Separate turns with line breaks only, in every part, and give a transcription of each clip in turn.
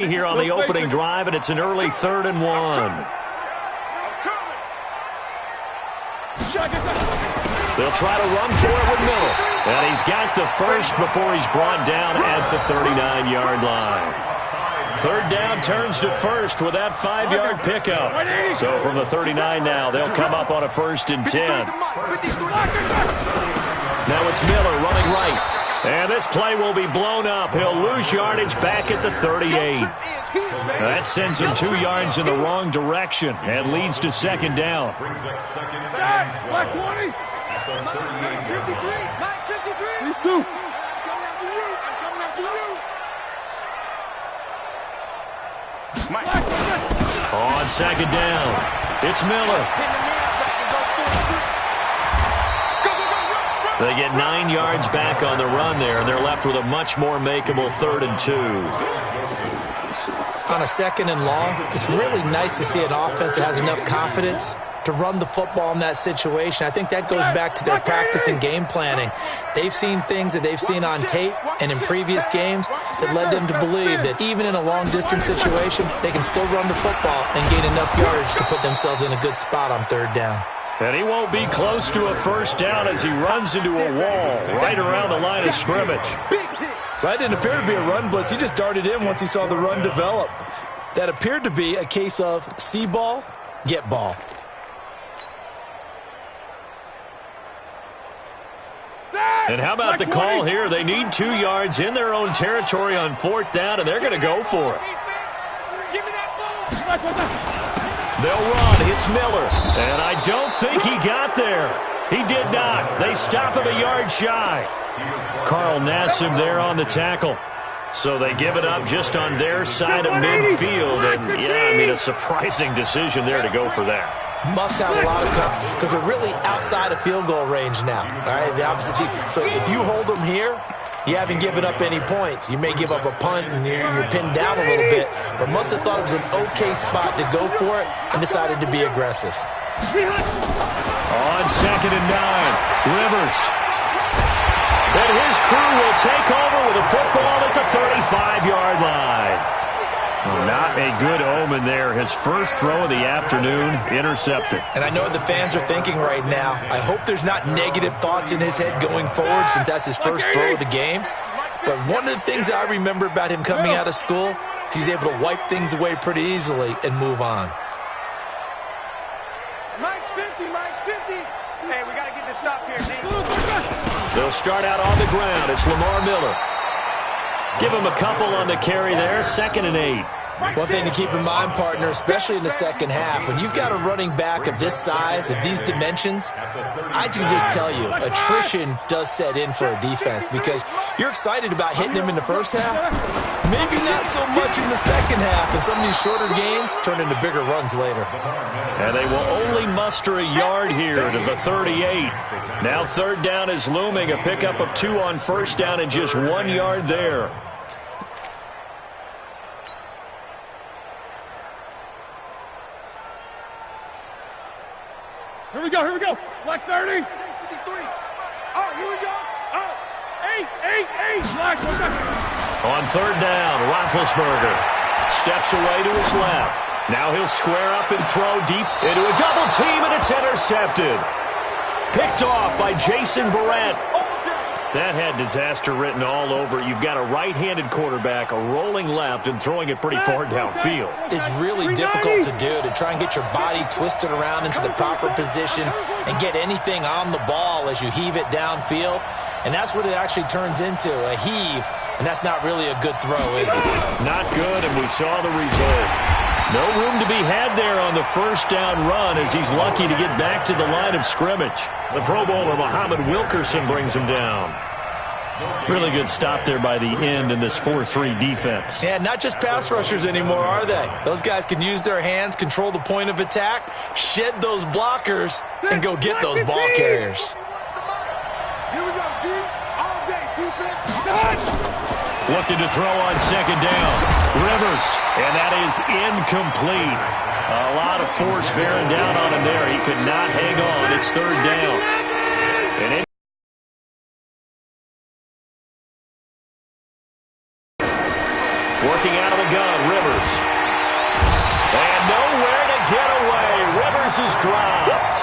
Here on the opening drive, and it's an early 3rd and 1. They'll try to run for it with Miller. And he's got the first before he's brought down at the 39-yard line. 3rd down turns to first with that 5-yard pickup. So from the 39 now, they'll come up on a 1st and 10. Now it's Miller running right. And this play will be blown up. He'll lose yardage back at the 38. That sends him 2 yards in the wrong direction and leads to 2nd down.
Black 20. Mike 53. Mike 53. I'm coming after you. I'm coming after you.
On 2nd down, it's Miller. They get 9 yards back on the run there, and they're left with a much more makeable 3rd and 2.
On a 2nd and long, it's really nice to see an offense that has enough confidence to run the football in that situation. I think that goes back to their practice and game planning. They've seen things that they've seen on tape and in previous games that led them to believe that even in a long-distance situation, they can still run the football and gain enough yardage to put themselves in a good spot on 3rd down.
And he won't be close to a 1st down as he runs into a wall right around the line of scrimmage.
That didn't appear to be a run blitz. He just darted in once he saw the run develop. That appeared to be a case of see ball, get ball.
And how about the call here? They need 2 yards in their own territory on 4th down, and they're going to go for it. They'll run. It's Miller. And I don't think he got there. He did not. They stop him a yard shy. Carl Nassib there on the tackle. So they give it up just on their side of midfield. And, yeah, I mean, a surprising decision there to go for that.
Must have a lot of confidence because they're really outside of field goal range now. All right, the opposite team. So if you hold them here, you haven't given up any points. You may give up a punt and you're pinned down a little bit, but must have thought it was an okay spot to go for it and decided to be aggressive.
On 2nd and 9, Rivers. And his crew will take over with a football at the 35-yard line. Well, not a good omen there. His first throw of the afternoon, intercepted.
And I know what the fans are thinking right now. I hope there's not negative thoughts in his head going forward since that's his first throw of the game. But one of the things I remember about him coming out of school is he's able to wipe things away pretty easily and move on.
Mike's 50. Mike's 50. Hey, we got to get this stop here, Nate.
They'll start out on the ground. It's Lamar Miller. Give him a couple on the carry there. 2nd and 8.
One thing to keep in mind, partner, especially in the second half, when you've got a running back of this size, of these dimensions, I can just tell you, attrition does set in for a defense because you're excited about hitting him in the first half, maybe not so much in the second half, and some of these shorter gains turn into bigger runs later.
And they will only muster a yard here to the 38. Now 3rd down is looming, a pickup of 2 on 1st down and just 1 yard there.
Here we go, here we go. Black 30. 53. Oh, here we go. Oh, 8. Black,
on 3rd down, Roethlisberger steps away to his left. Now he'll square up and throw deep into a double team, and it's intercepted. Picked off by Jason Verrett. That had disaster written all over. You've got a right-handed quarterback, a rolling left, and throwing it pretty far downfield.
It's really difficult to do, to try and get your body twisted around into the proper position and get anything on the ball as you heave it downfield. And that's what it actually turns into, a heave. And that's not really a good throw, is it?
Not good, and we saw the result. No room to be had there on the 1st down run as he's lucky to get back to the line of scrimmage. The Pro Bowler Muhammad Wilkerson brings him down. Really good stop there by the end in this 4-3 defense.
Yeah, not just pass rushers anymore, are they? Those guys can use their hands, control the point of attack, shed those blockers, and go get those ball carriers.
Here we go, D. All day, defense.
Looking to throw on 2nd down. Rivers, and that is incomplete. A lot of force bearing down on him there. He could not hang on. It's 3rd down. And working out of the gun, pass is dropped.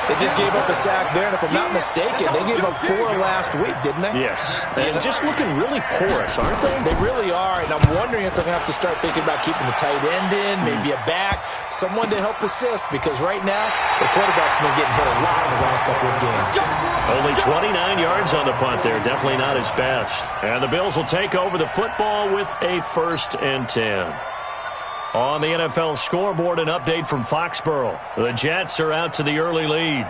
They just gave up a sack there, and if I'm not mistaken, they gave up 4 last week, didn't they?
Yes, and just looking really porous, aren't they?
They really are, and I'm wondering if they're going to have to start thinking about keeping the tight end in, maybe a back, someone to help assist, because right now, the quarterback's been getting hit a lot in the last couple of games.
Only 29 yards on the punt there, definitely not his best. And the Bills will take over the football with a 1st and 10. On the NFL scoreboard, an update from Foxborough. The Jets are out to the early lead.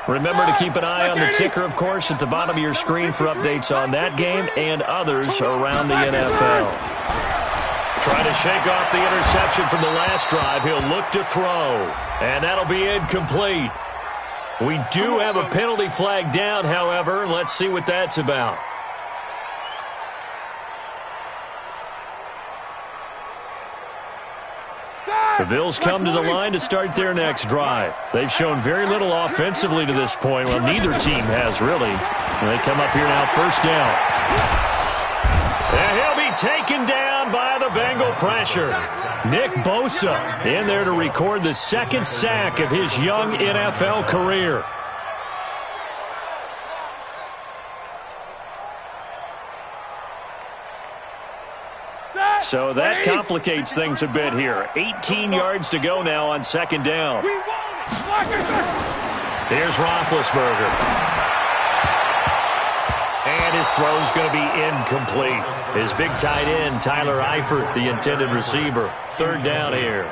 Remember to keep an eye on the ticker, of course, at the bottom of your screen for updates on that game and others around the NFL. Trying to shake off the interception from the last drive. He'll look to throw, and that'll be incomplete. We do have a penalty flag down, however. Let's see what that's about. The Bills come to the line to start their next drive. They've shown very little offensively to this point. Well, neither team has, really. And they come up here now, 1st down. And he'll be taken down by the Bengal pressure. Nick Bosa in there to record the 2nd sack of his young NFL career. So that complicates things a bit here. 18 yards to go now on 2nd down. Here's Roethlisberger. And his throw's going to be incomplete. His big tight end, Tyler Eifert, the intended receiver. 3rd down here.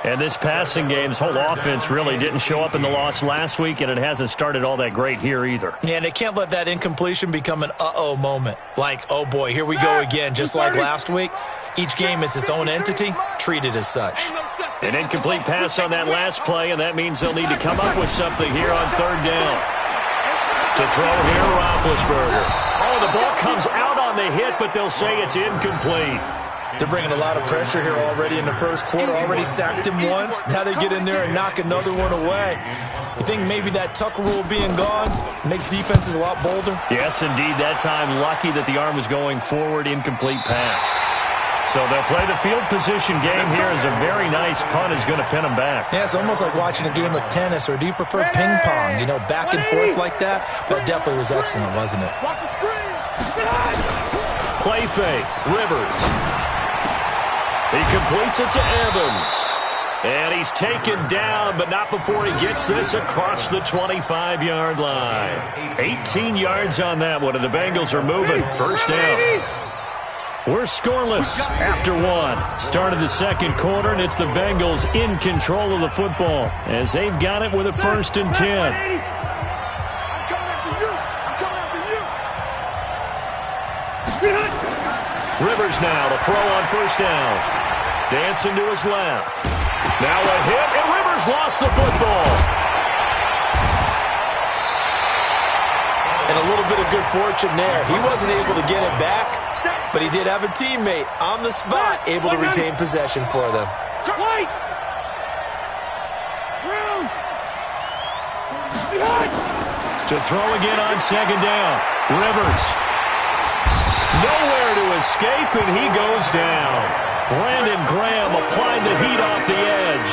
And this passing game's whole offense really didn't show up in the loss last week, and it hasn't started all that great here either.
Yeah, and they can't let that incompletion become an uh-oh moment. Like, oh boy, here we go again, just like last week. Each game is its own entity, treated as such.
An incomplete pass on that last play, and that means they'll need to come up with something here on 3rd down. To throw here, Roethlisberger. Oh, the ball comes out on the hit, but they'll say it's incomplete.
They're bringing a lot of pressure here already in the 1st quarter. Already sacked him once. Now they get in there and knock another one away. You think maybe that Tuck rule being gone makes defenses a lot bolder?
Yes, indeed. That time, lucky that the arm was going forward, incomplete pass. So they'll play the field position game here as a very nice punt is going to pin them back.
Yeah, it's almost like watching a game of tennis, or do you prefer ping pong? You know, back and forth like that? That definitely was excellent, wasn't it?
Watch the screen.
Play fake. Rivers. He completes it to Evans. And he's taken down, but not before he gets this across the 25-yard line. 18 yards on that one, and the Bengals are moving. 1st down. We're scoreless after 1. Started the 2nd quarter, and it's the Bengals in control of the football as they've got it with a 1st and 10.
I'm coming after you. I'm coming after you.
Rivers now to throw on 1st down. Dancing to his left. Now a hit, and Rivers lost the football.
And a little bit of good fortune there. He wasn't able to get it back, but he did have a teammate on the spot able to retain possession for them.
To throw again on 2nd down. Rivers. Nowhere to escape, and he goes down. Brandon Graham applied the heat off the edge.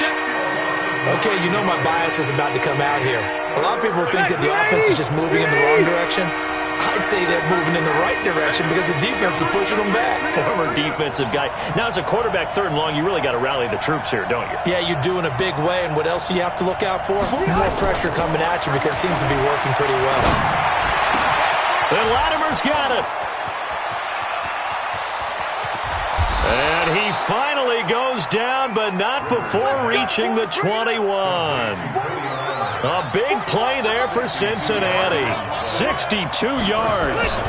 Okay, you know my bias is about to come out here. A lot of people think that the offense is just moving in the wrong direction. I'd say they're moving in the right direction because the defense is pushing them back.
Former defensive guy. Now, as a quarterback 3rd and long, you really got to rally the troops here, don't you?
Yeah, you do in a big way, and what else do you have to look out for? More pressure coming at you because it seems to be working pretty well.
And Latimer's got it. And he finally goes down, but not before reaching the 21. A big play there for Cincinnati. 62 yards.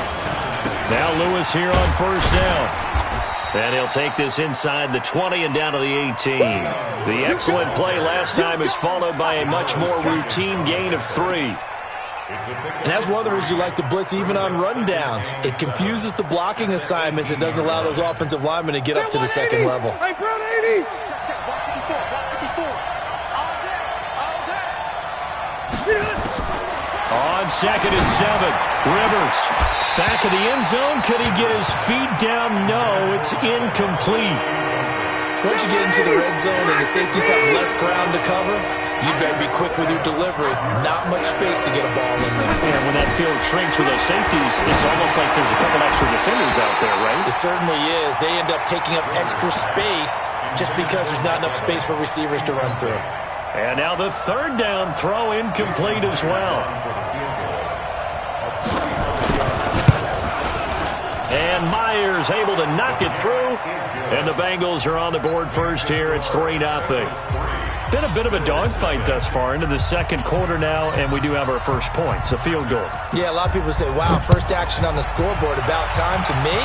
Now Lewis here on 1st down. And he'll take this inside the 20 and down to the 18. The excellent play last time is followed by a much more routine gain of 3.
And that's one of the reasons you like to blitz even on rundowns. It confuses the blocking assignments. It doesn't allow those offensive linemen to get up to the 2nd level.
Hey, Brown 80.
On 2nd and 7, Rivers. Back of the end zone. Could he get his feet down? No, it's incomplete.
Once you get into the red zone and the safeties have less ground to cover, You better be quick with your delivery. Not much space to get a ball in there.
Yeah, when that field shrinks with those safeties, it's almost like there's a couple extra defenders out there, right?
It certainly is. They end up taking up extra space just because there's not enough space for receivers to run through.
And now the third down throw incomplete as well. And Myers able to knock it through. And the Bengals are on the board first here. It's 3-0. Been a bit of a dogfight thus far into the second quarter now, and we do have our first points, a field goal.
Yeah, a lot of people say, wow, first action on the scoreboard, about time. To me,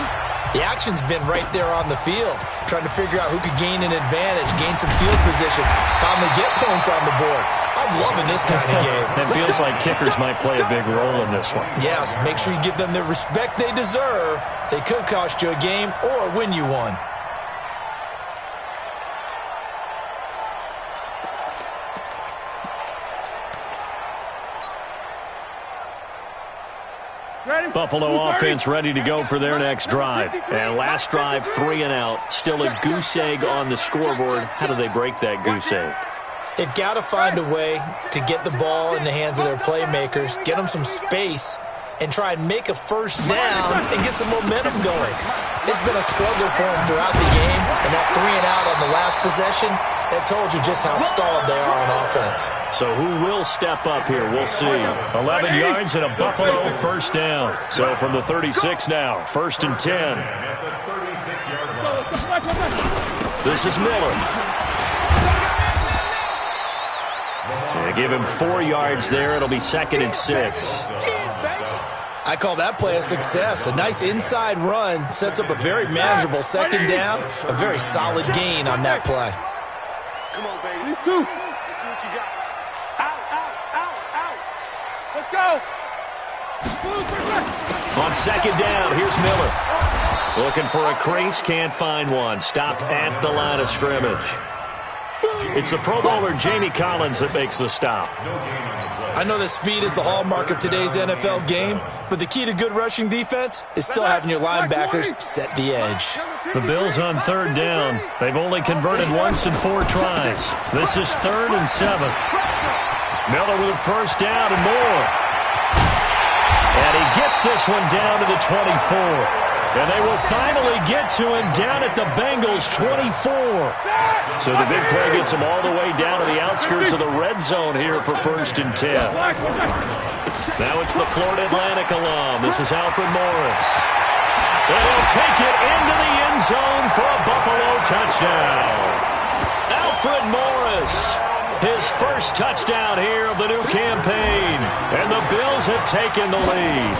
the action's been right there on the field, trying to figure out who could gain an advantage, gain some field position, finally get points on the board. I'm loving this kind of game.
It feels like kickers might play a big role in this one.
Yes, make sure you give them the respect they deserve. They could cost you a game or win you one.
Buffalo offense ready to go for their next drive. And last drive, 3 and out. Still a goose egg on the scoreboard. How do they break that goose egg?
They've got to find a way to get the ball in the hands of their playmakers, get them some space, and try and make a first down and get some momentum going. It's been a struggle for them throughout the game, and that 3 and out on the last possession, that told you just how stalled they are on offense.
So who will step up here? We'll see. 11 yards and a Buffalo first down. So from the 36 now, 1st and 10. This is Miller. They give him 4 yards there. It'll be 2nd and 6.
I call that play a success. A nice inside run sets up a very manageable second down. A very solid gain on that play.
Come on, baby. Let's see what you got. Out. Let's go.
On 2nd down, here's Miller. Looking for a crease, can't find one. Stopped at the line of scrimmage. It's the Pro Bowler Jamie Collins that makes the stop.
I know that speed is the hallmark of today's NFL game, but the key to good rushing defense is still having your linebackers set the edge.
The Bills on 3rd down. They've only converted once in 4 tries. This is 3rd and 7. Miller with a first down and more. And he gets this one down to the 24. And they will finally get to him down at the Bengals' 24. So the big play gets him all the way down to the outskirts of the red zone here for 1st and 10. Now it's the Florida Atlantic alum. This is Alfred Morris. And he'll take it into the end zone for a Buffalo touchdown. Alfred Morris, his first touchdown here of the new campaign. And the Bills have taken the lead.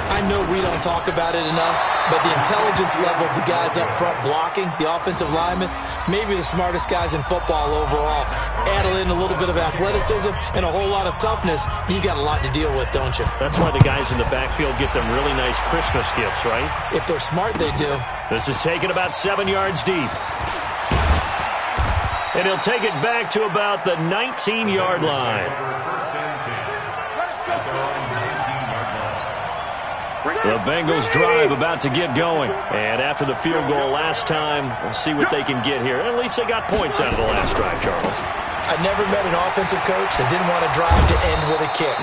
I know we don't talk about it enough, but the intelligence level of the guys up front blocking, the offensive linemen, maybe the smartest guys in football overall. Add in a little bit of athleticism and a whole lot of toughness, you got a lot to deal with, don't you?
That's why the guys in the backfield get them really nice Christmas gifts, right?
If they're smart, they do.
This is taken about 7 yards deep. And he'll take it back to about the 19-yard line. The Bengals drive about to get going. And after the field goal last time, we'll see what they can get here. At least they got points out of the last drive, Charles.
I never met an offensive coach that didn't want to drive to end with a kick.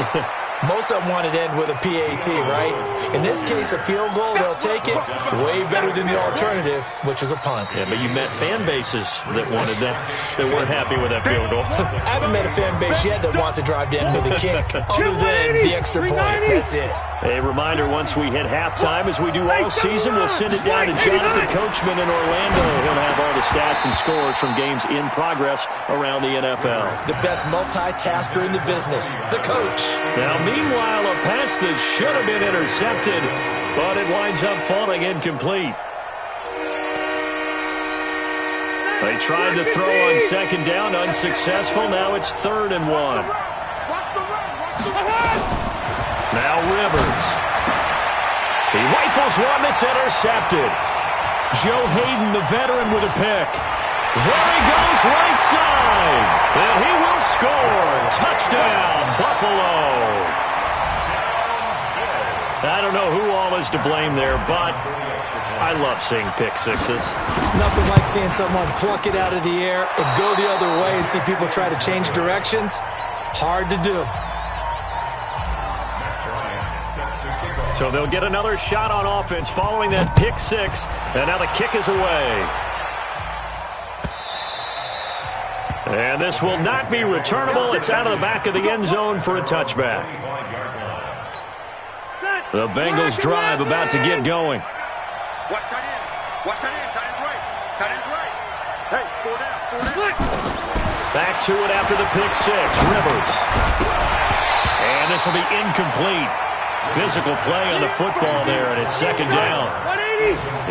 Most of them wanted to end with a PAT, right? In this case, a field goal, they'll take it. Way better than the alternative, which is a punt.
Yeah, but you met fan bases that wanted that, that weren't happy with that field goal.
I haven't met a fan base yet that wants to drive to end with a kick, other than the extra point. That's it.
A reminder, once we hit halftime, as we do all season, we'll send it down to Jonathan Coachman in Orlando. He'll have all the stats and scores from games in progress around the NFL.
The best multitasker in the business, the coach.
Now, meanwhile, a pass that should have been intercepted, but it winds up falling incomplete. They tried to throw on 2nd down, unsuccessful. Now it's 3rd and 1. Now Rivers. He rifles one that's intercepted. Joe Hayden, the veteran, with a pick. There he goes, right side. And he will score. Touchdown, Buffalo. I don't know who all is to blame there, but I love seeing pick sixes.
Nothing like seeing someone pluck it out of the air and go the other way and see people try to change directions. Hard to do.
So they'll get another shot on offense following that pick six. And now the kick is away. And this will not be returnable. It's out of the back of the end zone for a touchback. The Bengals drive about to get going.
Watch tight end. Watch tight end. Tight end's right. Tight end's right. Hey, 4 down. 4 down.
Back to it after the pick six. Rivers. And this will be incomplete. Physical play on the football there, and it's second down.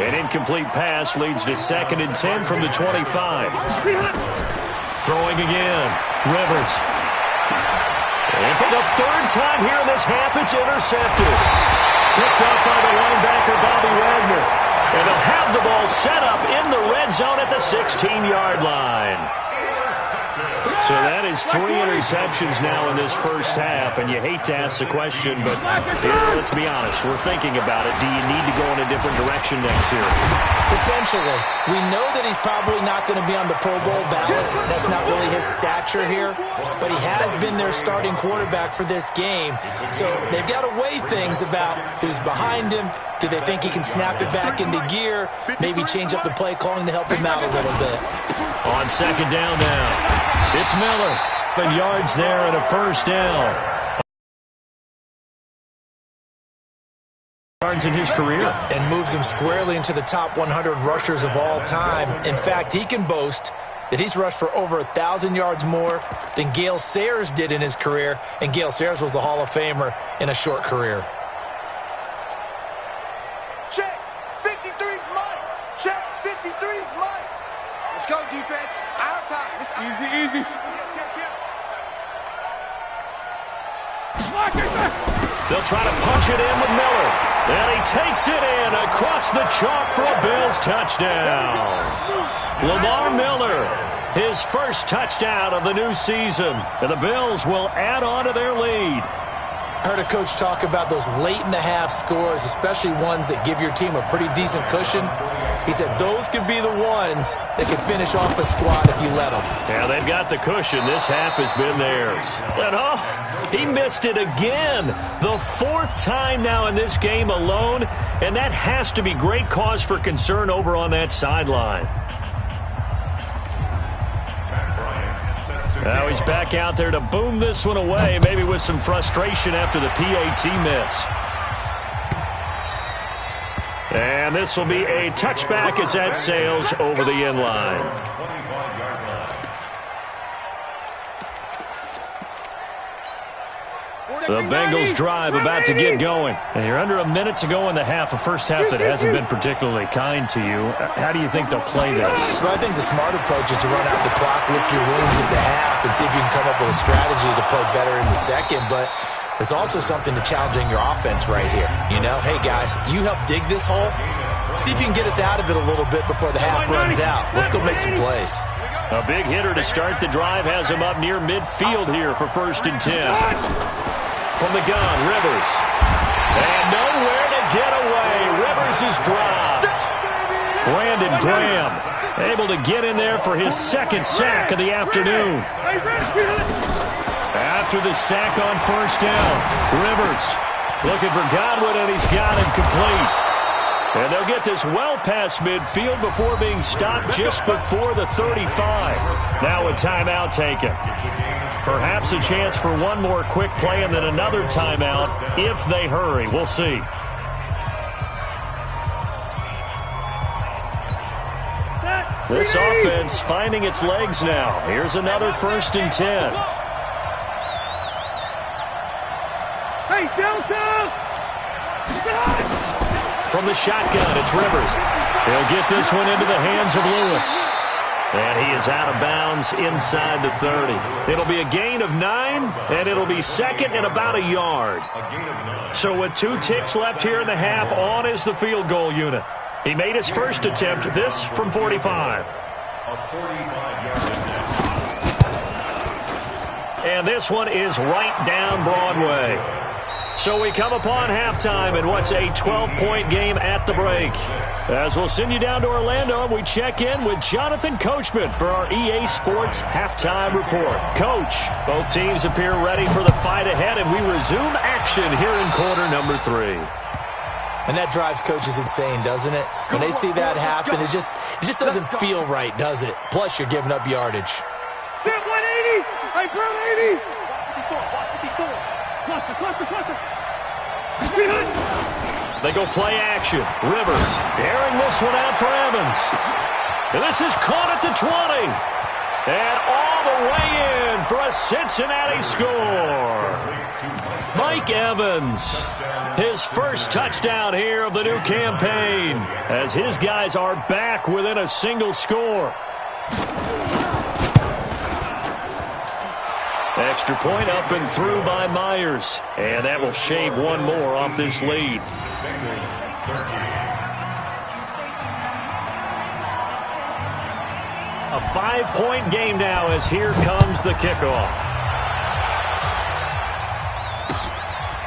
An incomplete pass leads to 2nd and 10 from the 25. Throwing again. Rivers. And for the 3rd time here in this half, it's intercepted. Picked up by the linebacker, Bobby Wagner. And they'll have the ball set up in the red zone at the 16-yard line. So that is 3 interceptions now in this first half, and you hate to ask the question, but here, let's be honest, we're thinking about it. Do you need to go in a different direction next year?
Potentially. We know that he's probably not going to be on the Pro Bowl ballot. That's not really his stature here, but he has been their starting quarterback for this game. So they've got to weigh things about who's behind him. Do they think he can snap it back into gear? Maybe change up the play calling to help him out a little bit.
On second down now. It's Miller. 7 yards there and a first down. Yards in his career.
And moves him squarely into the top 100 rushers of all time. In fact, he can boast that he's rushed for over 1,000 yards more than Gale Sayers did in his career. And Gale Sayers was a Hall of Famer in a short career.
Check. 53's mine. Check. 53's mine. Let's go, defense. Our time. Easy.
They'll try to punch it in with Miller. And he takes it in across the chalk for a Bills touchdown. Lamar Miller, his first touchdown of the new season. And the Bills will add on to their lead.
I heard a coach talk about those late-in-the-half scores, especially ones that give your team a pretty decent cushion. He said those could be the ones that could finish off a squad if you let them.
Yeah, they've got the cushion. This half has been theirs. And he missed it again. The 4th time now in this game alone, and that has to be great cause for concern over on that sideline. Now he's back out there to boom this one away, maybe with some frustration after the PAT miss. And this will be a touchback as that sails over the end line. The Bengals drive about to get going. And you're under a minute to go in the half, a first half that hasn't been particularly kind to you. How do you think they'll play this?
Well, I think the smart approach is to run out the clock, lick your wounds at the half, and see if you can come up with a strategy to play better in the second. But there's also something to challenging your offense right here. You know, hey, guys, you help dig this hole. See if you can get us out of it a little bit before the half runs out. Let's go make some plays.
A big hitter to start the drive has him up near midfield here for 1st and 10. From the gun, Rivers. And nowhere to get away. Rivers is dropped. Brandon Graham able to get in there for his 2nd sack of the afternoon. After the sack on 1st down, Rivers looking for Godwin, and he's got him complete. And they'll get this well past midfield before being stopped just before the 35. Now a timeout taken. Perhaps a chance for one more quick play and then another timeout if they hurry. We'll see. This offense finding its legs now. Here's another 1st and 10.
Hey, Delta!
From the shotgun, it's Rivers. He'll get this one into the hands of Lewis. And he is out of bounds inside the 30. It'll be a gain of 9, and it'll be 2nd and about a yard. So with 2 ticks left here in the half, on is the field goal unit. He made his first attempt, this from 45. And this one is right down Broadway. So we come upon halftime in what's a 12-point game at the break. As we'll send you down to Orlando, we check in with Jonathan Coachman for our EA Sports Halftime Report. Coach, both teams appear ready for the fight ahead, and we resume action here in quarter number 3.
And that drives coaches insane, doesn't it? When they see that happen, it just doesn't feel right, does it? Plus, you're giving up yardage.
180! I burn 80! 54. Cluster.
They go play action. Rivers airing this one out for Evans. And this is caught at the 20. And all the way in for a Cincinnati score. Mike Evans, his first touchdown here of the new campaign, as his guys are back within a single score. Extra point up and through by Myers. And that will shave one more off this lead. A 5-point game now as here comes the kickoff.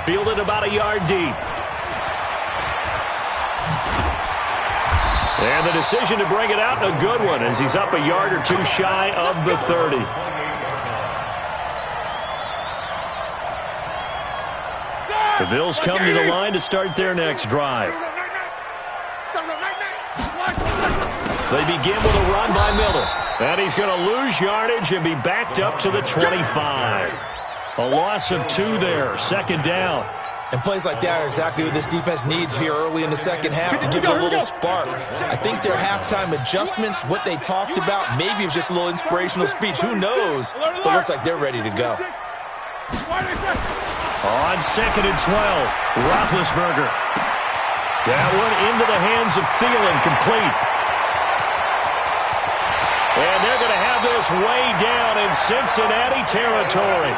Fielded about a yard deep. And the decision to bring it out, a good one, as he's up a yard or two shy of the 30. The Bills come to the line to start their next drive. They begin with a run by Miller. And he's going to lose yardage and be backed up to the 25. A loss of 2 there, second down.
And plays like that are exactly what this defense needs here early in the second half to give it a little spark. I think their halftime adjustments, what they talked about, maybe it was just a little inspirational speech. Who knows? But it looks like they're ready to go.
On 2nd and 12, Roethlisberger. That one into the hands of Thielen, complete. And they're going to have this way down in Cincinnati territory.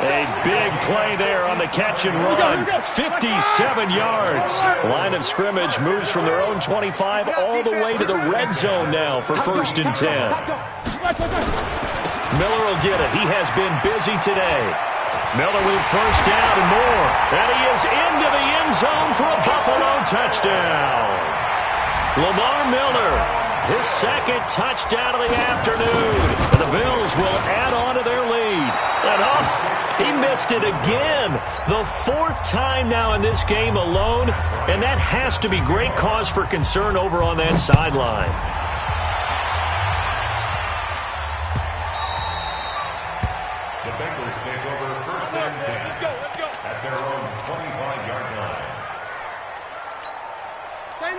A big play there on the catch and run. 57 yards. Line of scrimmage moves from their own 25 all the way to the red zone now for 1st and 10. Miller will get it. He has been busy today. Miller with first down and more. And he is into the end zone for a Buffalo touchdown. Lamar Miller, his second touchdown of the afternoon. And the Bills will add on to their lead. And he missed it again. The 4th time now in this game alone. And that has to be great cause for concern over on that sideline.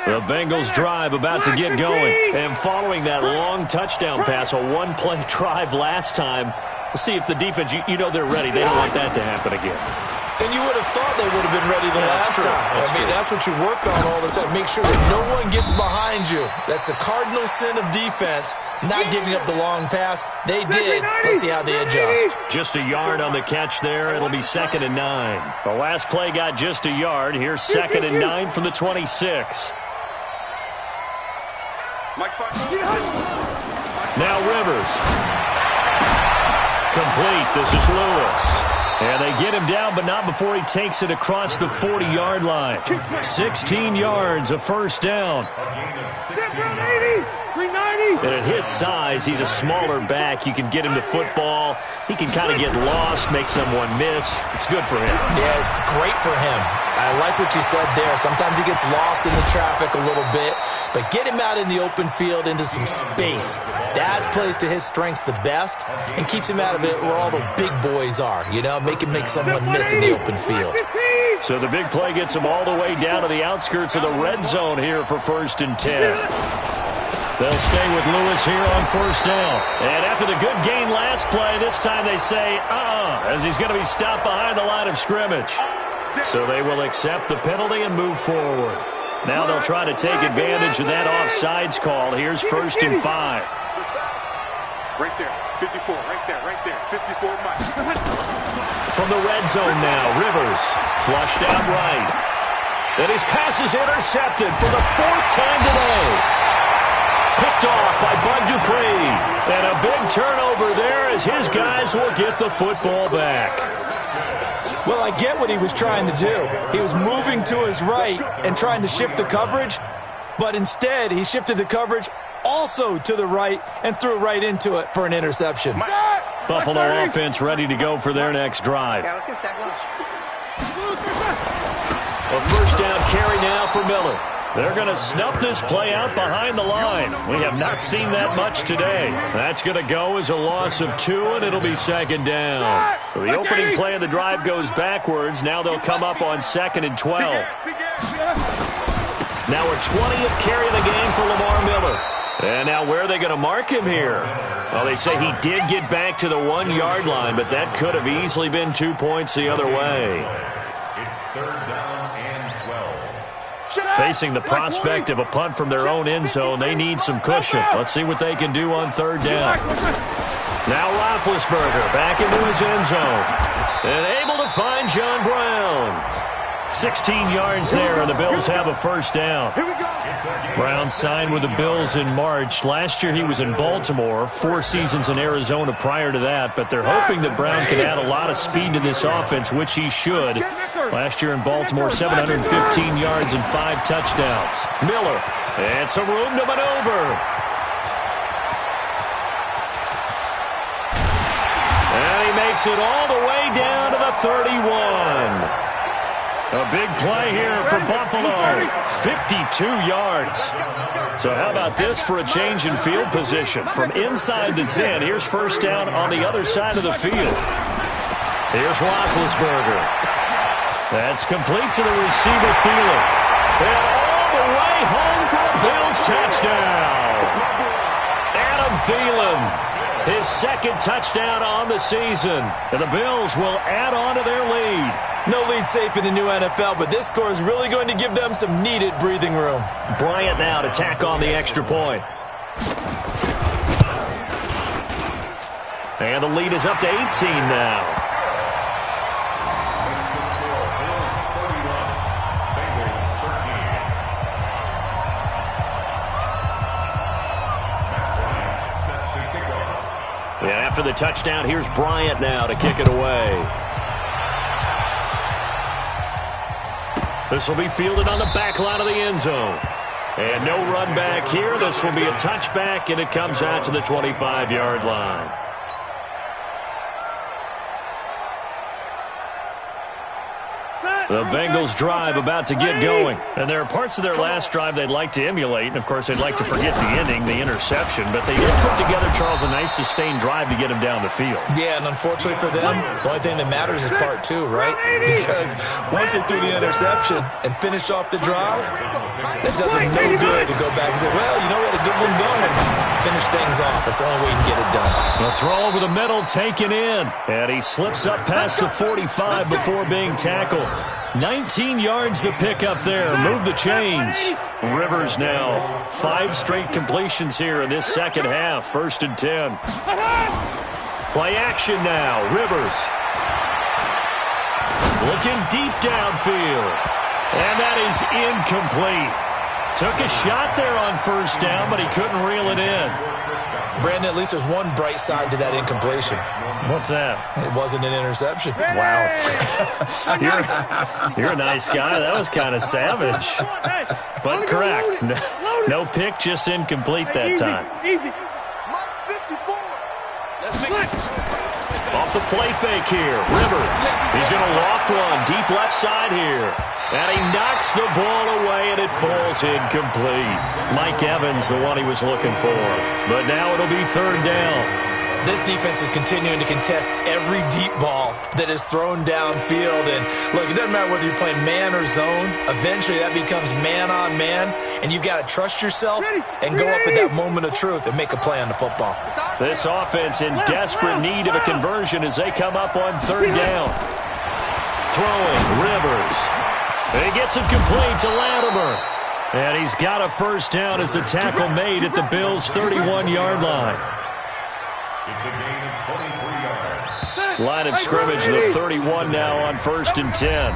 The Bengals drive about to get going. And following that long touchdown pass, a one-play drive last time, we'll see if the defense, you know they're ready. They don't want that to happen again.
And you would have thought they would have been ready the last time. That's what you work on all the time. Make sure that no one gets behind you. That's the cardinal sin of defense, not giving up the long pass. They did. Let's see how they adjust.
Just a yard on the catch there. It'll be 2nd and 9. The last play got just a yard. Here's 2nd and 9 from the 26. Now Rivers. Complete. This is Lewis. And they get him down, but not before he takes it across the 40-yard line. 16 yards, a first down. And at his size, he's a smaller back. You can get him to football. He can kind of get lost, make someone miss. It's good for him.
Yeah, it's great for him. I like what you said there. Sometimes he gets lost in the traffic a little bit, but get him out in the open field into some space. That plays to his strengths the best and keeps him out of it where all the big boys are, you know, make someone miss in the open field.
So the big play gets him all the way down to the outskirts of the red zone here for 1st and 10. They'll stay with Lewis here on 1st down. And after the good gain last play, this time they say, as he's going to be stopped behind the line of scrimmage. So they will accept the penalty and move forward. Now they'll try to take advantage of that offsides call. Here's 1st and 5.
Right there, 54, right there, 54 Mike.
From the red zone now, Rivers flushed out right. And his pass is intercepted for the 4th time today. Picked off by Bud Dupree. And a big turnover there as his guys will get the football back.
Well, I get what he was trying to do. He was moving to his right and trying to shift the coverage, but instead he shifted the coverage also to the right and threw right into it for an interception.
Buffalo offense ready to go for their next drive.
Yeah, let's get sack lunch.
A first down carry now for Miller. They're going to snuff this play out behind the line. We have not seen that much today. That's going to go as a loss of 2, and it'll be second down. So the opening play of the drive goes backwards. Now they'll come up on 2nd and 12. Now a 20th carry of the game for Lamar Miller. And now where are they going to mark him here? Well, they say he did get back to the 1-yard line, but that could have easily been 2 points the other way.
It's 3rd down and 12.
Facing the prospect of a punt from their own end zone, they need some cushion. Let's see what they can do on 3rd down. Now Roethlisberger back into his end zone. And able to find John Brown. 16 yards there, and the Bills have a first down. Brown signed with the Bills in March. Last year he was in Baltimore, 4 seasons in Arizona prior to that, but they're hoping that Brown can add a lot of speed to this offense, which he should. Last year in Baltimore, 715 yards and 5 touchdowns. Miller, and some room to maneuver. And he makes it all the way down to the 31. A big play here for Buffalo, 52 yards. So how about this for a change in field position? From inside the 10, here's first down on the other side of the field. Here's Roethlisberger. That's complete to the receiver, Thielen. And all the way home for a Bills touchdown. Adam Thielen, his 2nd touchdown on the season. And the Bills will add on to their lead.
No lead safe in the new NFL, but this score is really going to give them some needed breathing room.
Bryant now to tack on the extra point. And the lead is up to 18 now. Yeah, after the touchdown, here's Bryant now to kick it away. This will be fielded on the back line of the end zone. And no run back here. This will be a touchback, and it comes out to the 25-yard line. The Bengals drive about to get going. And there are parts of their last drive they'd like to emulate. And, of course, they'd like to forget the ending, the interception. But they did put together, Charles, a nice sustained drive to get him down the field.
Yeah, and unfortunately for them, the only thing that matters is part 2, right? Because once they threw the interception and finished off the drive, that does them no good to go back and say, well, you know, we had a good one going and finish things off. That's the only way you can get it done.
The throw over the middle taken in. And he slips up past the 45 before being tackled. 19 yards the pick up there. Move the chains. Rivers now. 5 straight completions here in this second half. 1st and 10. Play action now. Rivers. Looking deep downfield. And that is incomplete. Took a shot there on 1st down, but he couldn't reel it in.
Brandon, at least there's one bright side to that incompletion.
What's that?
It wasn't an interception.
Wow. You're a nice guy. That was kind of savage. But correct. No pick, just incomplete that time. Off the play fake here. Rivers. He's going to loft one. Deep left side here. And he knocks the ball away, and it falls incomplete. Mike Evans, the one he was looking for. But now it'll be 3rd down.
This defense is continuing to contest every deep ball that is thrown downfield. And, look, it doesn't matter whether you're playing man or zone. Eventually, that becomes man-on-man, and you've got to trust yourself and go up at that moment of truth and make a play on the football.
This offense in desperate need of a conversion as they come up on 3rd down. Throwing, Rivers. He gets it complete to Latimer. And he's got a first down as the tackle made at the Bills' 31-yard line.
It's a gain of 23 yards.
Line of scrimmage, the 31 now on 1st and 10.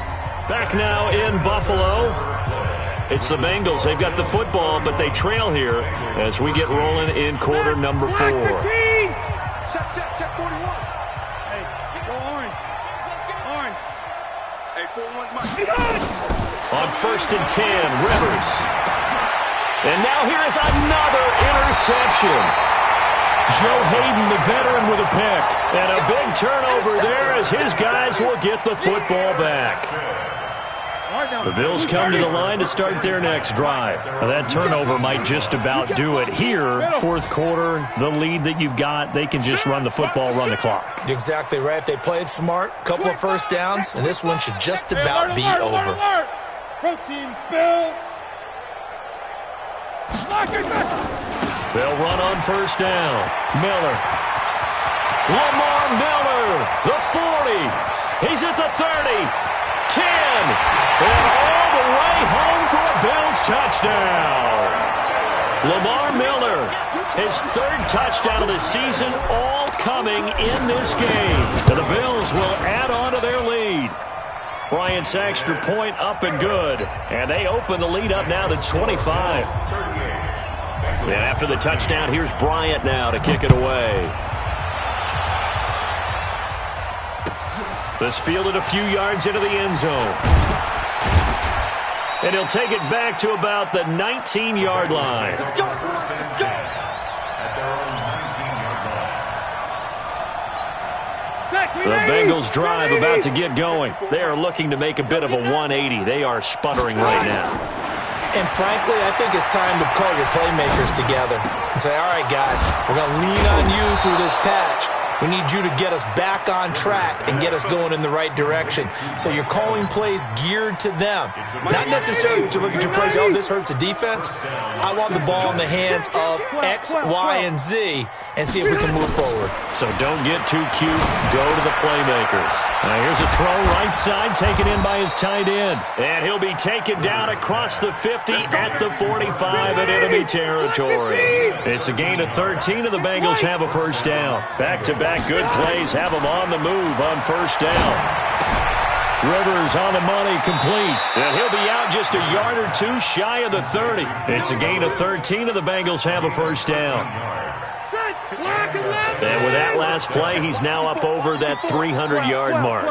Back now in Buffalo. It's the Bengals. They've got the football, but they trail here as we get rolling in quarter number 4.
Set 41. Hey, go orange.
On 1st and 10, Rivers. And now here is another interception. Joe Hayden, the veteran, with a pick. And a big turnover there as his guys will get the football back. The Bills come to the line to start their next drive. Now, that turnover might just about do it here. Fourth quarter, the lead that you've got, they can just run the football, run the clock.
Exactly right. They played smart, couple of first downs, and this one should just about be over.
Protein spill.
They'll run on 1st down. Miller. Lamar Miller, the 40. He's at the 30. 10, and all the way home for a Bills touchdown. Lamar Miller, his 3rd touchdown of the season, all coming in this game. And the Bills will add on to their lead. Bryant's extra point up and good. And they open the lead up now to 25. And after the touchdown, here's Bryant now to kick it away. This fielded a few yards into the end zone. And he'll take it back to about the 19-yard line.
Let's go. Let's go.
The Bengals drive about to get going. They are looking to make a bit of a 180. They are sputtering right now.
And frankly, I think it's time to call your playmakers together and say, all right, guys, we're going to lean on you through this patch. We need you to get us back on track and get us going in the right direction. So you're calling plays geared to them. Not necessarily to look at your plays, oh, this hurts the defense. I want the ball in the hands of X, Y, and Z and see if we can move forward.
So don't get too cute. Go to the playmakers. Now here's a throw right side taken in by his tight end. And he'll be taken down across the 50 at the 45 in enemy territory. It's a gain of 13 and the Bengals have a first down. Back-to-back good plays have them on the move on 1st down. Rivers on the money, complete. And he'll be out just a yard or two shy of the 30. It's a gain of 13 and the Bengals have a first down. And with that last play, he's now up over that 300-yard mark.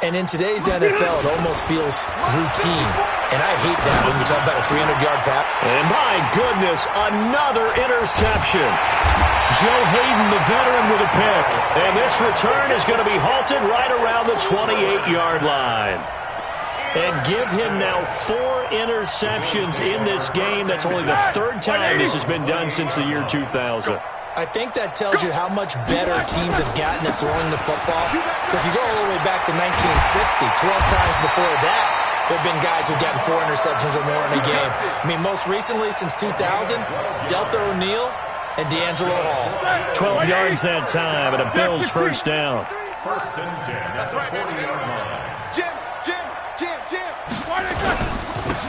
And in today's NFL, it almost feels routine. And I hate that when you talk about a 300-yard pass.
And my goodness, another interception. Joe Hayden, the veteran, with a pick. And this return is going to be halted right around the 28-yard line. And give him now 4 interceptions in this game. That's only the 3rd time this has been done since the year 2000.
I think that tells you how much better teams have gotten at throwing the football. If you go all the way back to 1960, 12 times before that, there have been guys who've gotten 4 interceptions or more in a game. I mean, most recently, since 2000, Delta O'Neal and D'Angelo Hall.
12 yards that time, and a Bills first down.
1st and 10 at the 40-yard line.
Jim.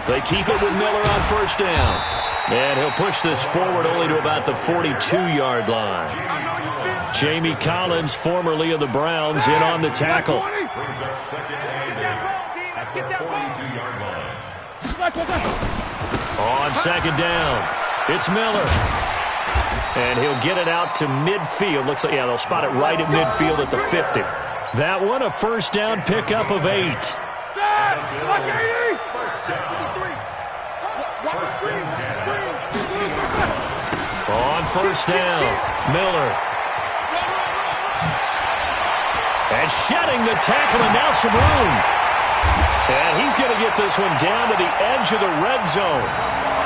They keep it with Miller on 1st down. And he'll push this forward only to about the 42-yard line. Jamie Collins, formerly of the Browns, in on the tackle.
Brings up 2nd and 8 at the 42-yard line.
On 2nd down, it's Miller. And he'll get it out to midfield. Looks like, yeah, they'll spot it right at midfield at the 50. That one, a first down pickup of 8. On 1st down, Miller. And shedding the tackle, and now some room. And he's going to get this one down to the edge of the red zone.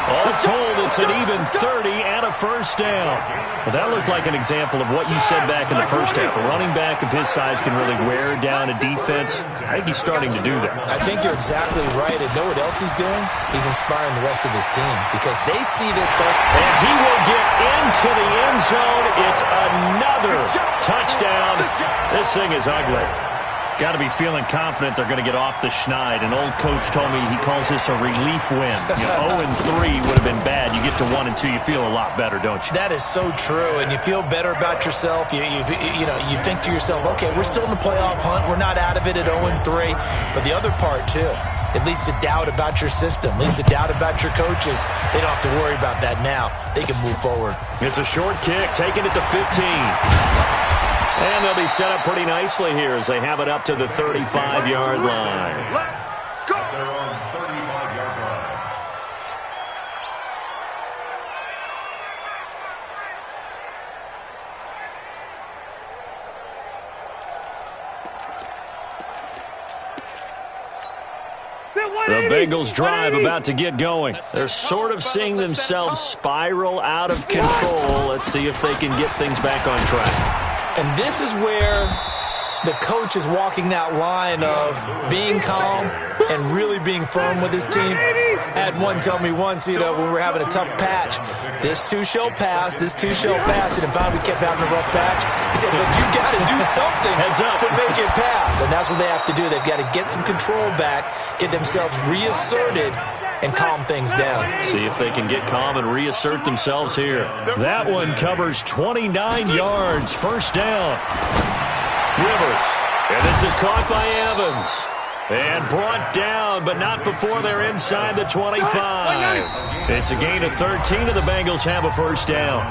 All told, it's an even 30 and a first down. Well, that looked like an example of what you said back in the first half. A running back of his size can really wear down a defense. I think he's starting to do that.
I think you're exactly right. And know what else he's doing? He's inspiring the rest of his team because they see this stuff.
And he will get into the end zone. It's another touchdown. This thing is ugly. Got to be feeling confident they're going to get off the schneid. An old coach told me he calls this a relief win. 0-3 would have been bad. You get to 1 and 2, you feel a lot better, don't you?
That is so true, and you feel better about yourself. You think to yourself, okay, we're still in the playoff hunt. We're not out of it at 0-3. But the other part, too, it leads to doubt about your system, leads to doubt about your coaches. They don't have to worry about that now. They can move forward.
It's a short kick, taking it to 15. And they'll be set up pretty nicely here as they have it up to the 35-yard line. The Bengals drive about to get going. They're sort of seeing themselves spiral out of control. Let's see if they can get things back on track.
And this is where the coach is walking that line of being calm and really being firm with his team. Had one tell me once, when we were having a tough patch, this too shall pass, this too shall pass. And if we kept having a rough patch, he said, but you got to do something to make it pass. And that's what they have to do. They've got to get some control back, get themselves reasserted, and calm things down.
See if they can get calm and reassert themselves here. That one covers 29 yards, first down. Rivers, and this is caught by Evans. And brought down, but not before they're inside the 25. It's a gain of 13, and the Bengals have a first down.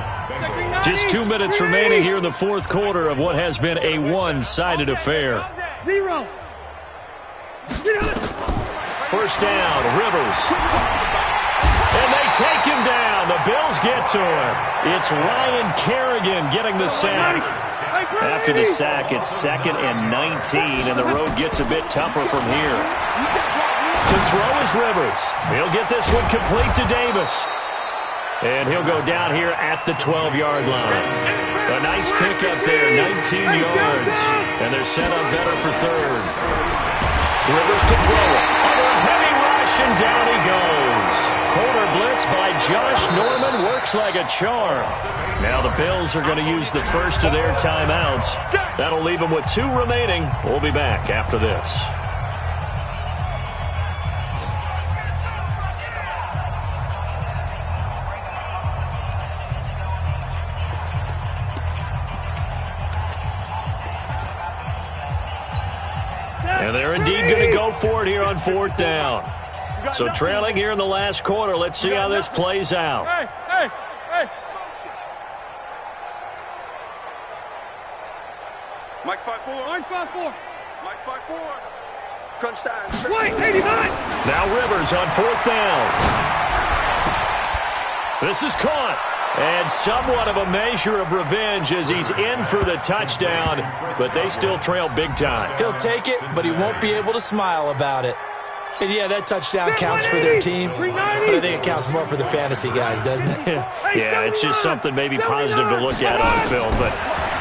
Just 2 minutes remaining here in the fourth quarter of what has been a one-sided affair. First down, Rivers. And they take him down. The Bills get to him. It's Ryan Kerrigan getting the sack. After the sack, it's 2nd and 19, and the road gets a bit tougher from here. To throw is Rivers. He'll get this one complete to Davis. And he'll go down here at the 12-yard line. A nice pickup there, 19 yards. And they're set up better for third. Rivers to throw it. Under a heavy rush, and down he goes. Corner blitz by Josh Norman works like a charm. Now the Bills are going to use the first of their timeouts. That'll leave them with 2 remaining. We'll be back after this. And they're indeed going to go for it here on 4th down. So trailing here in the last quarter. Let's see how this plays out.
Hey. Mike 5-4. Mike 5-4. Mike 5-4. Crunch time. Wait, 89.
Now Rivers on 4th down. This is caught. And somewhat of a measure of revenge as he's in for the touchdown. But they still trail big time.
He'll take it, but he won't be able to smile about it. And yeah, that touchdown counts for their team, but I think it counts more for the fantasy guys, doesn't it?
Yeah, it's just something maybe positive to look at on film, but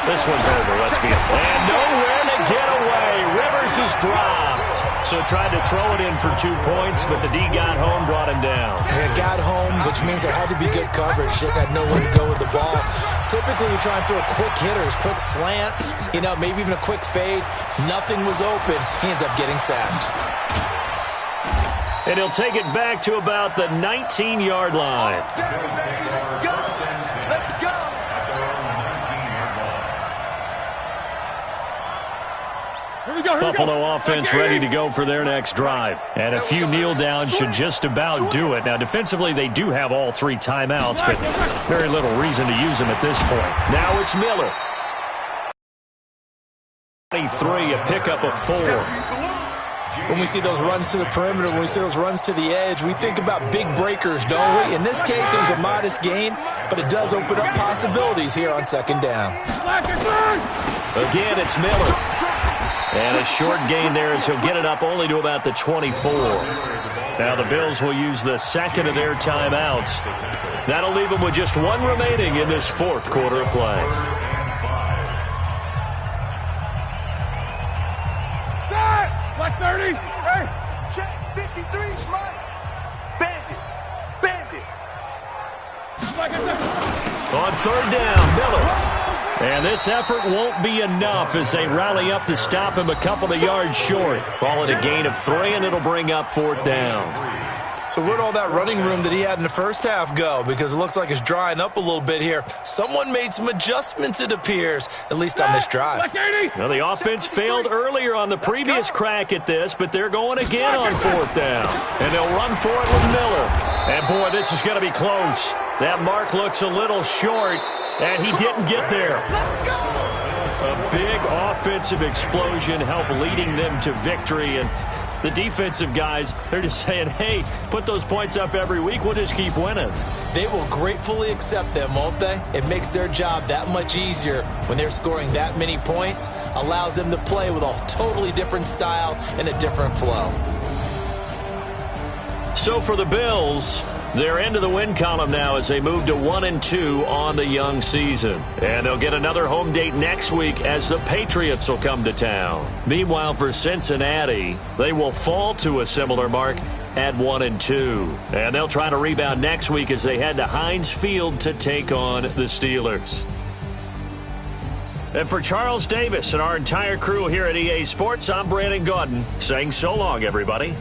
this one's over. Let's be honest. And nowhere to get away. Rivers is dropped. So tried to throw it in for 2 points, but the D got home, brought him down.
Yeah, got home, which means there had to be good coverage. Just had nowhere to go with the ball. Typically, you try and throw quick hitters, quick slants, maybe even a quick fade. Nothing was open. He ends up getting sacked.
And he'll take it back to about the 19-yard line.
Let's go.
Buffalo offense ready to go for their next drive. And a few kneel downs should just about do it. Now, defensively, they do have all 3 timeouts, but very little reason to use them at this point. Now it's Miller. 23, a pickup of 4.
When we see those runs to the perimeter, when we see those runs to the edge, we think about big breakers, don't we? In this case, it was a modest gain, but it does open up possibilities here on 2nd down.
Again, it's Miller. And a short gain there as he'll get it up only to about the 24. Now the Bills will use the 2nd of their timeouts. That'll leave them with just 1 remaining in this 4th quarter of play.
Black 30. Hey. Check 53, Mike. Bandit.
On 3rd down, Miller. And this effort won't be enough as they rally up to stop him a couple of yards short. Call it a gain of 3, and it'll bring up 4th down.
So where'd all that running room that he had in the first half go? Because it looks like it's drying up a little bit here. Someone made some adjustments, it appears, at least on this drive.
Now, the offense failed earlier on the previous crack at this, but they're going again on 4th down. And they'll run for it with Miller. And, boy, this is going to be close. That mark looks a little short, and he didn't get there. A big offensive explosion helped leading them to victory, and the defensive guys, they're just saying, hey, put those points up every week. We'll just keep winning.
They will gratefully accept them, won't they? It makes their job that much easier when they're scoring that many points. Allows them to play with a totally different style and a different flow.
So for the Bills, they're into the win column now as they move to 1-2 on the young season. And they'll get another home date next week as the Patriots will come to town. Meanwhile, for Cincinnati, they will fall to a similar mark at 1-2. And they'll try to rebound next week as they head to Heinz Field to take on the Steelers. And for Charles Davis and our entire crew here at EA Sports, I'm Brandon Gaudin saying so long, everybody.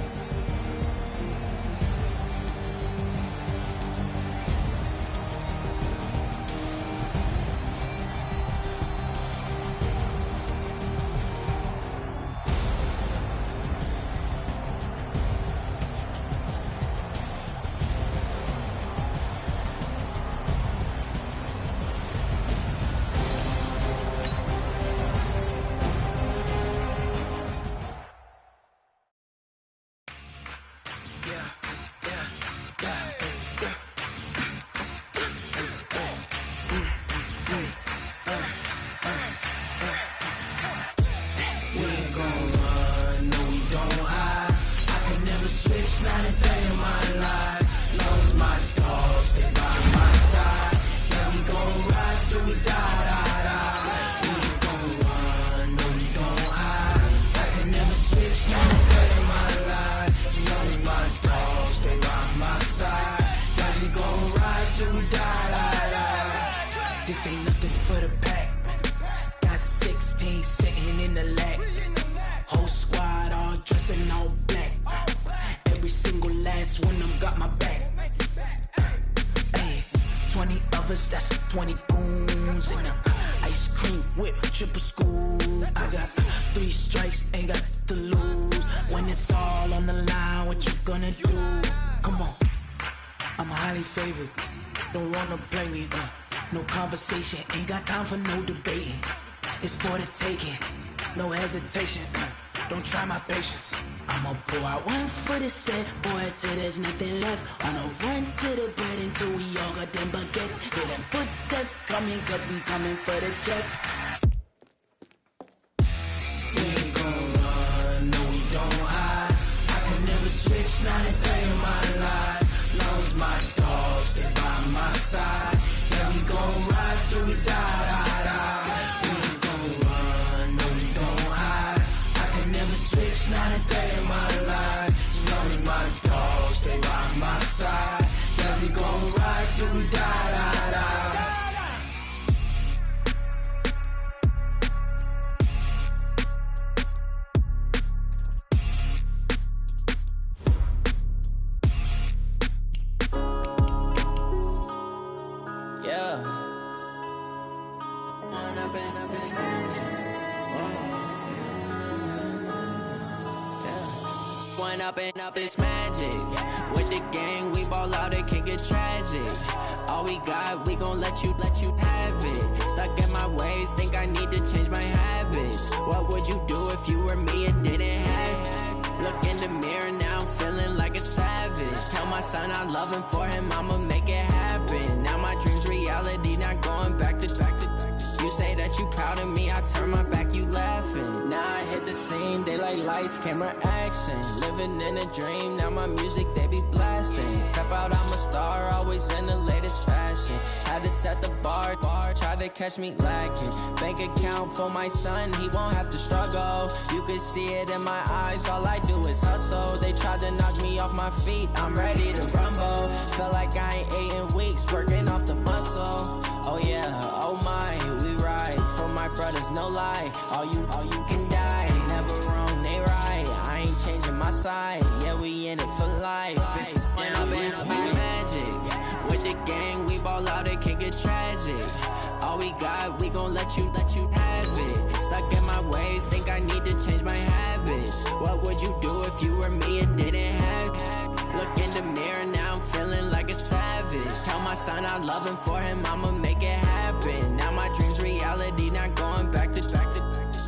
Ain't got time for no debating. It's for the taking. No hesitation. Don't try my patience. I'ma pull out one for the set, boy, till there's nothing left. On a run to the bed until we all got them baguettes. Hear them footsteps coming, cause we coming for the jet. We ain't gon' run, no we don't hide. I can never switch, not a day in my life. Long as my dogs, they by my side. Yeah, we gon' ride till we die. We ain't gon' run, no we don't hide. I can never switch, not a day in my life. As long as my dogs stay by my side. Yeah, we gon' ride till we die.
Up it's magic. With the gang, we ball out, it can get tragic. All we got, we gon' let you have it. Stuck in my ways, think I need to change my habits. What would you do if you were me and didn't have it? Look in the mirror now, I'm feeling like a savage. Tell my son I love him, for him I'ma make it happen. Now my dream's reality, not going back to. You say that you proud of me, I turn my back, you laughing. Now I hit the scene, they like lights, camera, action. Living in a dream, now my music, they be blasting. Step out, I'm a star, always in the latest fashion. Had to set the bar, try to catch me lacking. Bank account for my son, he won't have to struggle. You can see it in my eyes, all I do is hustle. They tried to knock me off my feet, I'm ready to rumble. Feel like I ain't ate in weeks, working off the muscle. Oh yeah, oh my, we ride for my brothers, no lie. All you can die, never wrong, they right. I ain't changing my side, yeah, we in it for life. And I've been magic. With the gang, we ball out, it can get tragic. All we got, we gon' let you have it. Stuck in my ways, think I need to change my habits. What would you do if you were me and didn't have it? Look in the mirror, now I'm feeling like a savage. Tell my son I love him, for him I'ma make it happen. Now my dream's reality, not going back to.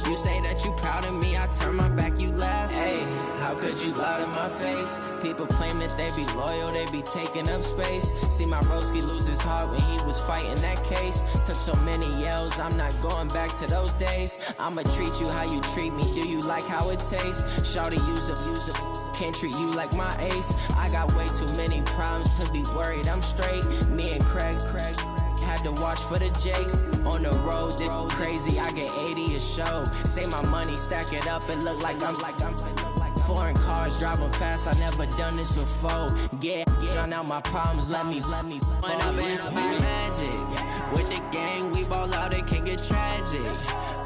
You say that you proud of me, I turn my back, you laugh. Hey, how could you lie to my my face. People claim that they be loyal, they be taking up space. See my broski lose his heart when he was fighting that case. Took so many yells, I'm not going back to those days. I'ma treat you how you treat me, do you like how it tastes? Shawty, use up, can't treat you like my ace. I got way too many problems to be worried, I'm straight. Me and Craig had to watch for the Jakes. On the road, this crazy, I get 80 a show. Say my money, stack it up, it look like I'm foreign cars, driving fast, I never done this before. Drown out my problems, let me Went up and up is magic. With the gang, we ball out, it can get tragic.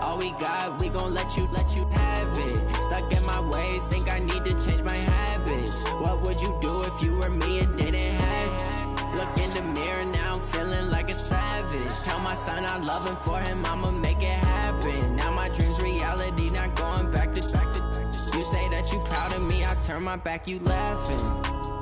All we got, we gon' let you have it. Stuck in my ways, think I need to change my habits. What would you do if you were me and didn't have it? Look in the mirror now, I'm feeling like a savage. Tell my son I love him, for him I'ma make it happen. Now my dream's reality, not going back to. You say that you proud of me, I turn my back, you laughing.